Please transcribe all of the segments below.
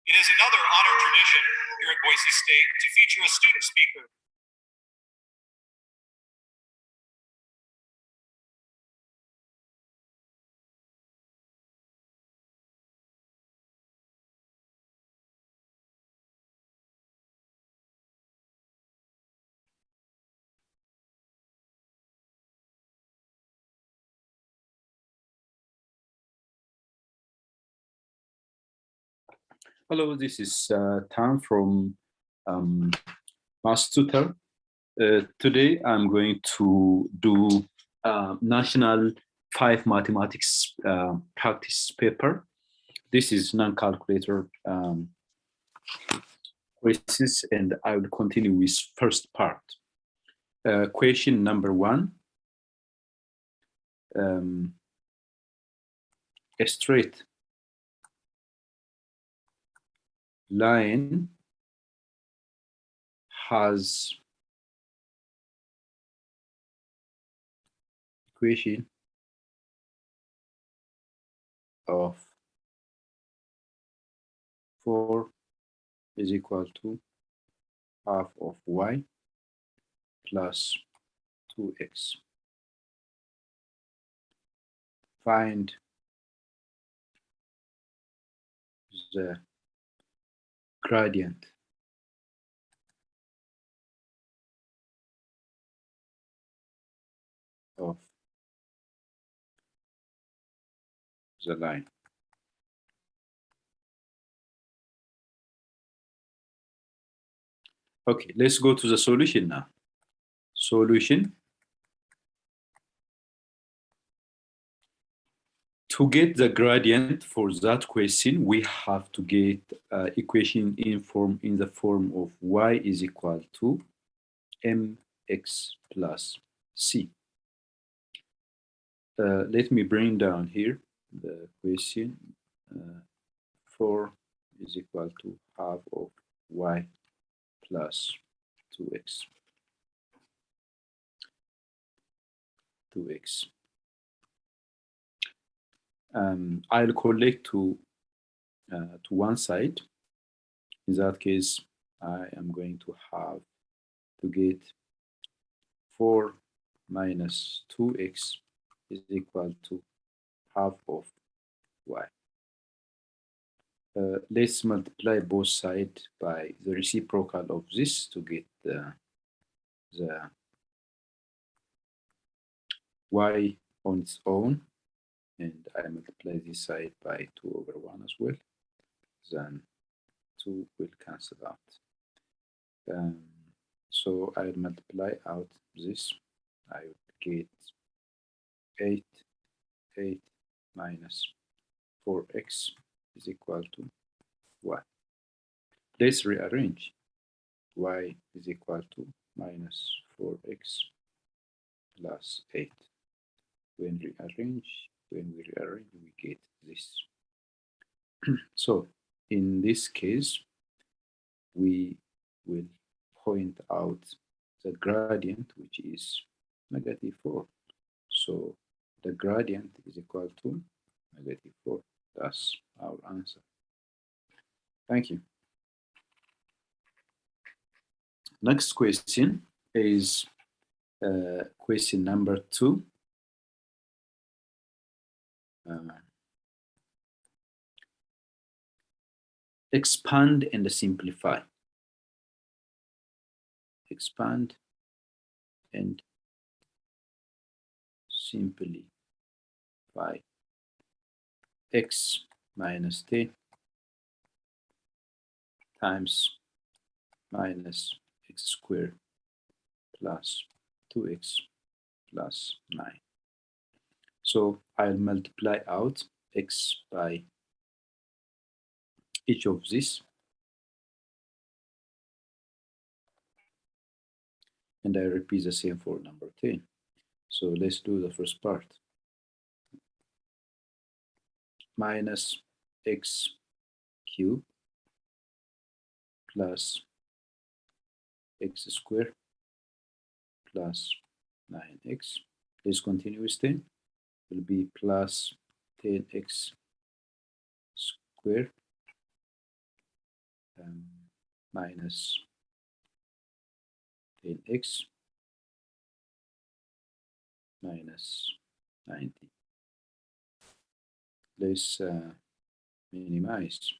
It is another honored tradition here at Boise State to feature a student speaker. Hello, this is Tom from Mass Tutor. Today I'm going to do National 5 Mathematics practice paper. This is non-calculator quizzes, and I will continue with first part. Question number 1. A straight line has equation of 4 is equal to half of y plus 2x. Find the gradient of the line. Okay, let's go to the solution now. Solution. To get the gradient for that question, we have to get equation in the form of y is equal to mx plus c. Let me bring down here the question. 4 is equal to half of y plus 2x. I'll collect to one side. In that case, I am going to have to get 4 minus 2x is equal to half of y. Let's multiply both sides by the reciprocal of this to get the y on its own, and I multiply this side by 2 over 1 as well. Then 2 will cancel out. So I'll multiply out this. I will get 8 minus 4x is equal to y. Let's rearrange. Y is equal to minus 4x plus 8. When we rearrange, we get this. So in this case, we will point out the gradient, which is negative 4. So the gradient is equal to negative 4. That's our answer. Thank you. Next question is question number 2. Expand and simplify. Expand and simplify. X minus 10 times minus x squared plus 2x plus 9. So I'll multiply out x by each of these, and I repeat the same for number 10. So let's do the first part. Minus x cubed plus x squared plus 9x. Let's continue with 10. Will be plus 10x squared minus 10x minus 90. Let's minimize,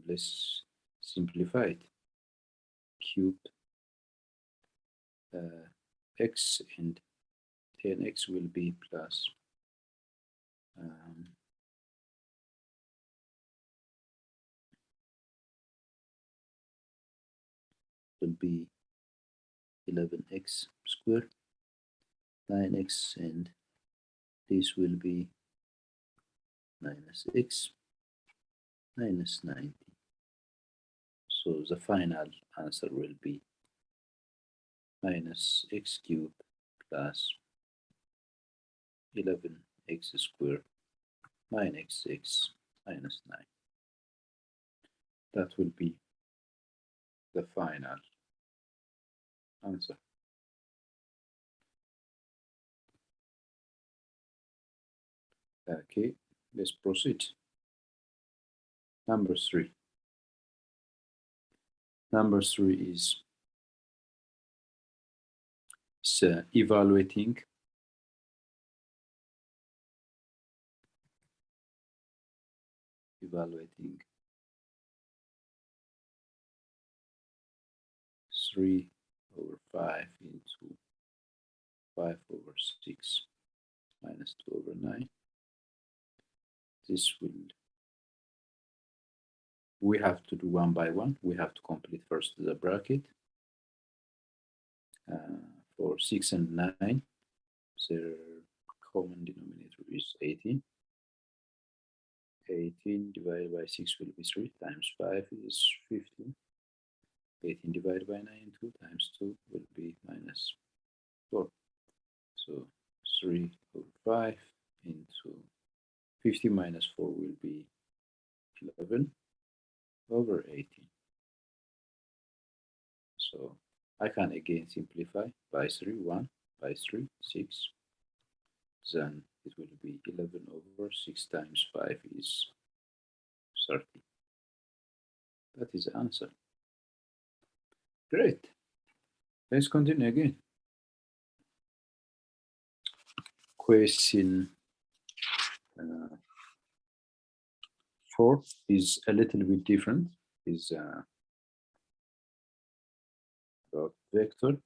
let's simplify it. Cube x and 10x will be plus will be 11x squared, 9x, and this will be minus x minus 90. So the final answer will be minus x cubed plus 11x squared minus x minus 9. That will be the final answer. Okay, let's proceed. Number 3. Number 3 is evaluating three over 5 into 5 over 6 minus 2 over 9. This will, we have to do one by one. We have to complete first the bracket. For 6 and 9, their common denominator is 18. 18 divided by 6 will be 3 times 5 is 15. 18 divided by 9, 2 times 2 will be minus 4. So 3 over 5 into 15 minus 4 will be 11 over 18. So I can again simplify by 3, 1 by 3, 6. Then it will be 11 over 6 times 5 is 30. That is the answer. Great. Let's continue again. Question 4 is a little bit different. Is about vector.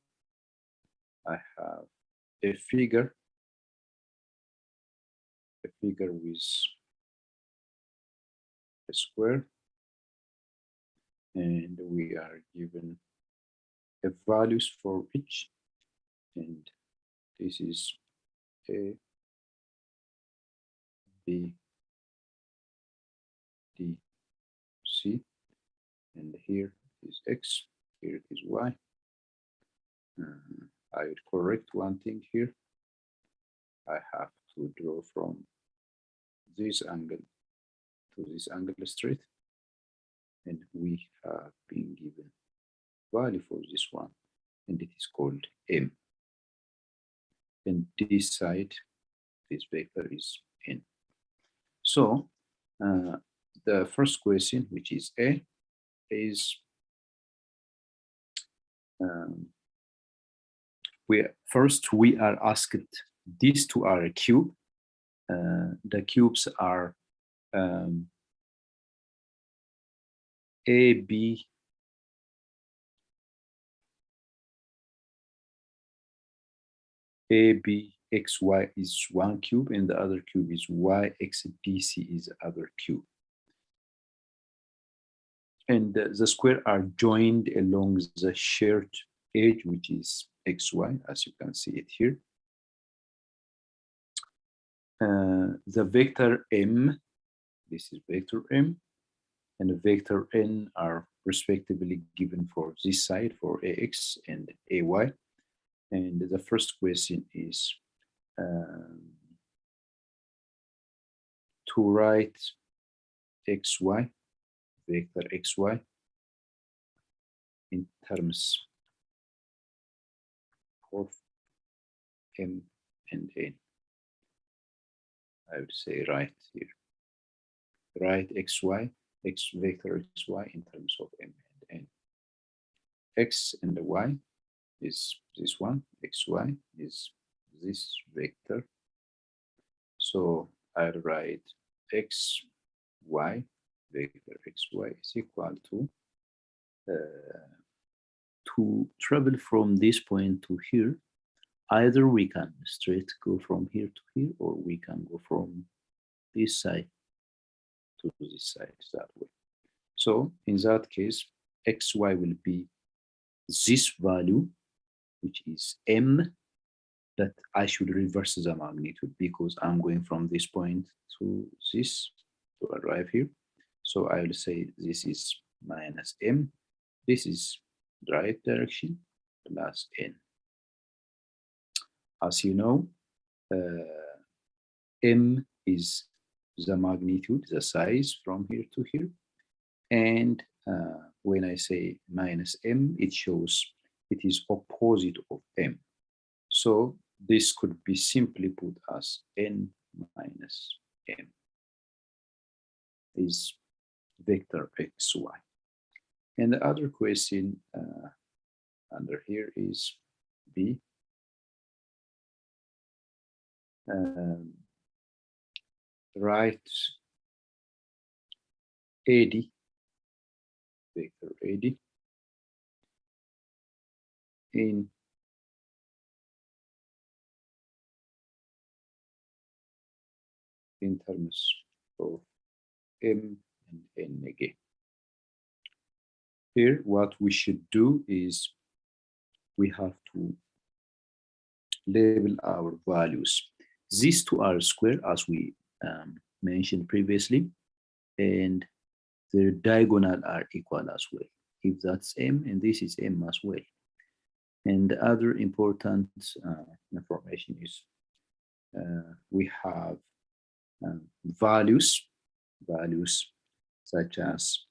I have a figure with a square, and we are given a values for each, and this is A, B, D, C, and here is X, here is Y. I would correct one thing here. I have to draw from this angle to this angle straight, and we have been given value for this one, and it is called M. And this side, this vector is N. So the first question, which is A, is we are asked these two are a cube. The cubes are A, B, X, Y is one cube, and the other cube is Y, X, D, C is the other cube. And the square are joined along the shared edge, which is XY, as you can see it here. The vector M, this is vector M, and the vector N are respectively given for this side, for AX and AY. And the first question is to write XY, vector XY, in terms of M and N. I would say right here. Write XY, X vector XY in terms of M and N. x and the y is this one, xy is this vector. So I write xy, vector xy is equal to travel from this point to here. Either we can straight go from here to here, or we can go from this side to this side that way. So in that case, xy will be this value, which is m, that I should reverse the magnitude because I'm going from this point to this to arrive here. So I will say this is minus m. This is the right direction plus n. As you know, m is the magnitude, the size from here to here. And when I say minus m, it shows it is opposite of m. So this could be simply put as n minus m is vector xy. And the other question under here is B. Write AD, vector AD, in terms of m and n again. Here, what we should do is we have to label our values. These two are square, as we mentioned previously, and their diagonal are equal as well. If that's m, and this is m as well. And the other important information is we have values such as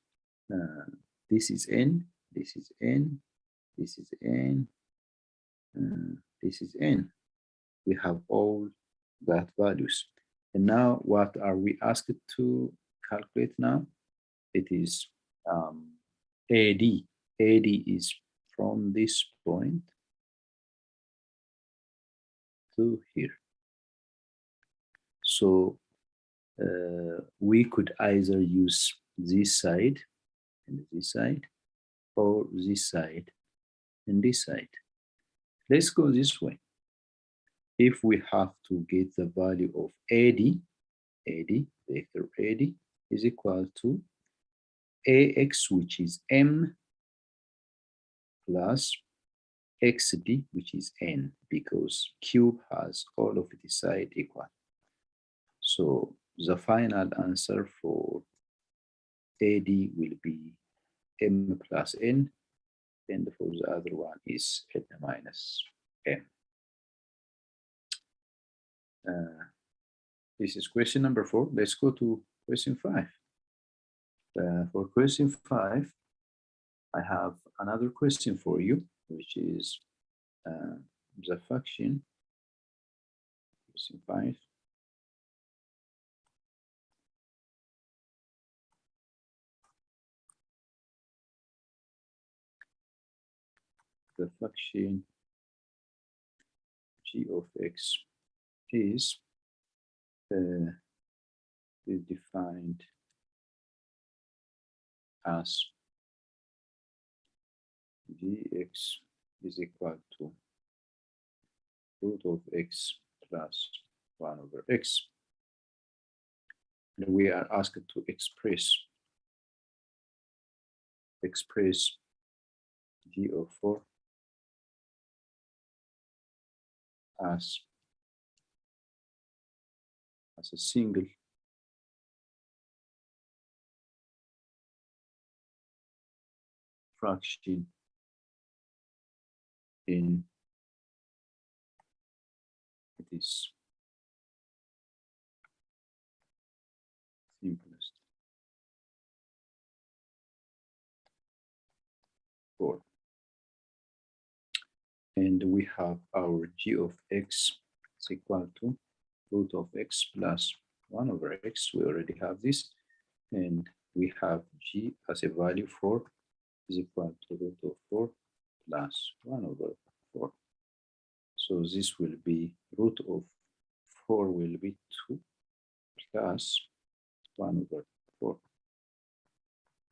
this is n, this is n, this is n, this is n. We have all that values. And now what are we asked to calculate now? It is AD. AD is from this point to here. So we could either use this side and this side, or this side and this side. Let's go this way. If we have to get the value of AD, vector AD is equal to AX, which is M, plus XD, which is N, because cube has all of its side equal. So the final answer for AD will be M plus N, and for the other one is N minus M. This is question number 4. Let's go to question 5. For question 5, I have another question for you, which is the function. Question 5. The function g of x is defined as gx is equal to root of x plus 1 over x. And we are asked to express g of 4 as a single fraction in its simplest form. And we have our g of x is equal to root of x plus 1 over x. We already have this. And we have g as a value 4 is equal to root of 4 plus 1 over 4. So this will be root of 4 will be 2 plus 1 over 4.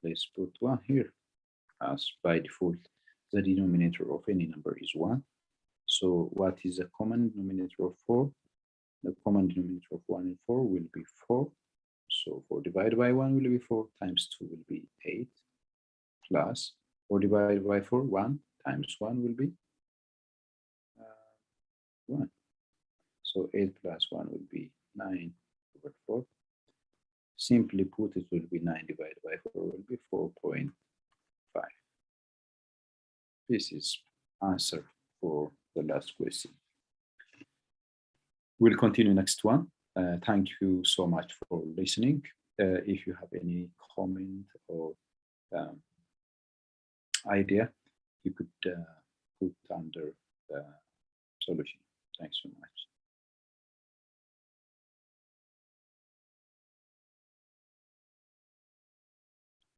Let's put 1 here, as by default the denominator of any number is 1. So what is the common denominator of 4? The common denominator of 1 and 4 will be 4. So 4 divided by 1 will be 4, times 2 will be 8, plus 4 divided by 4, 1 times 1 will be 1. So 8 plus 1 will be 9 over 4. Simply put, it will be 9 divided by 4 will be 4.5. This is answer for the last question. We'll continue next one. Thank you so much for listening. If you have any comment or idea, you could put under the solution. Thanks so much.